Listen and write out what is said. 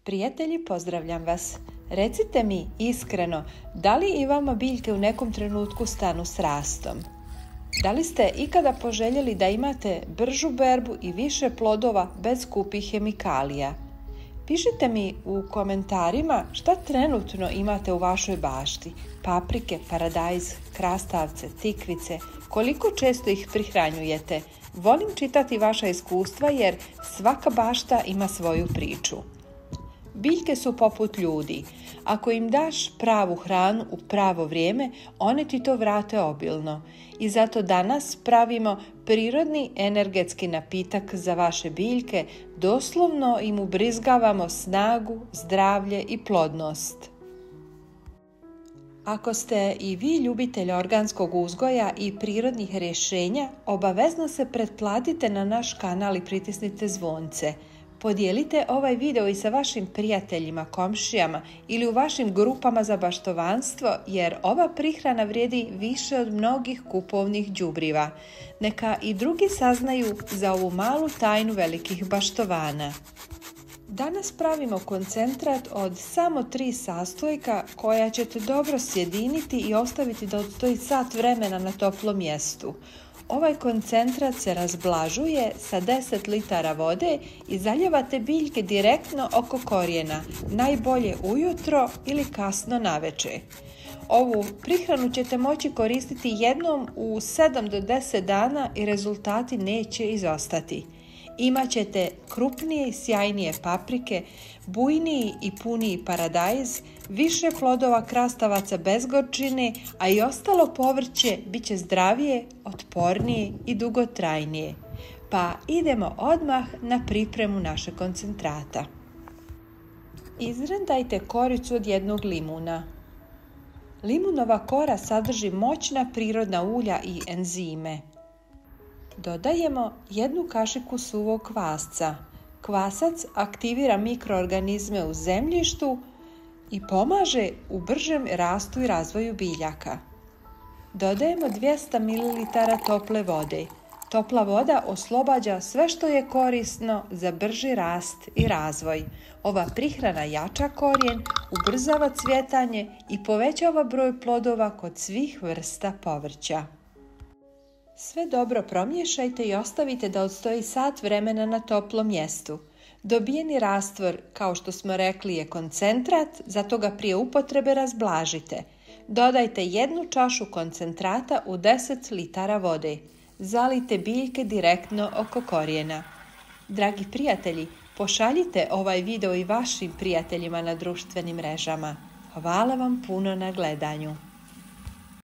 Prijatelji, pozdravljam vas. Recite mi iskreno, da li i vama biljke u nekom trenutku stanu s rastom? Da li ste ikada poželjeli da imate bržu berbu i više plodova bez skupih hemikalija? Pišite mi u komentarima šta trenutno imate u vašoj bašti. Paprike, paradajz, krastavce, tikvice, koliko često ih prihranjujete. Volim čitati vaša iskustva jer svaka bašta ima svoju priču. Biljke su poput ljudi. Ako im daš pravu hranu u pravo vrijeme, one ti to vrate obilno. I zato danas pravimo prirodni energetski napitak za vaše biljke, doslovno im ubrizgavamo snagu, zdravlje i plodnost. Ako ste i vi ljubitelj organskog uzgoja i prirodnih rješenja, obavezno se pretplatite na naš kanal i pritisnite zvonce. Podijelite ovaj video i sa vašim prijateljima, komšijama ili u vašim grupama za baštovanstvo jer ova prihrana vrijedi više od mnogih kupovnih đubriva. Neka i drugi saznaju za ovu malu tajnu velikih baštovana. Danas pravimo koncentrat od samo 3 sastojka koja ćete dobro sjediniti i ostaviti da odstoji sat vremena na toplom mjestu. Ovaj koncentrat se razblažuje sa 10 litara vode i zalijevate biljke direktno oko korijena, najbolje ujutro ili kasno navečer. Ovu prihranu ćete moći koristiti jednom u 7 do 10 dana i rezultati neće izostati. Imaćete krupnije i sjajnije paprike, bujniji i puniji paradajz, više plodova krastavaca bez gorčine, a i ostalo povrće bit će zdravije, otpornije i dugotrajnije. Pa idemo odmah na pripremu našeg koncentrata. Izrendajte koricu od jednog limuna. Limunova kora sadrži moćna prirodna ulja i enzime. Dodajemo 1 kašiku suvog kvasca. Kvasac aktivira mikroorganizme u zemljištu i pomaže u bržem rastu i razvoju biljaka. Dodajemo 200 ml tople vode. Topla voda oslobađa sve što je korisno za brži rast i razvoj. Ova prihrana jača korijen, ubrzava cvjetanje i povećava broj plodova kod svih vrsta povrća. Sve dobro promiješajte i ostavite da odstoji sat vremena na toplom mjestu. Dobijeni rastvor, kao što smo rekli, je koncentrat, zato ga prije upotrebe razblažite. Dodajte 1 čašu koncentrata u 10 litara vode. Zalijte biljke direktno oko korijena. Dragi prijatelji, pošaljite ovaj video i vašim prijateljima na društvenim mrežama. Hvala vam puno na gledanju.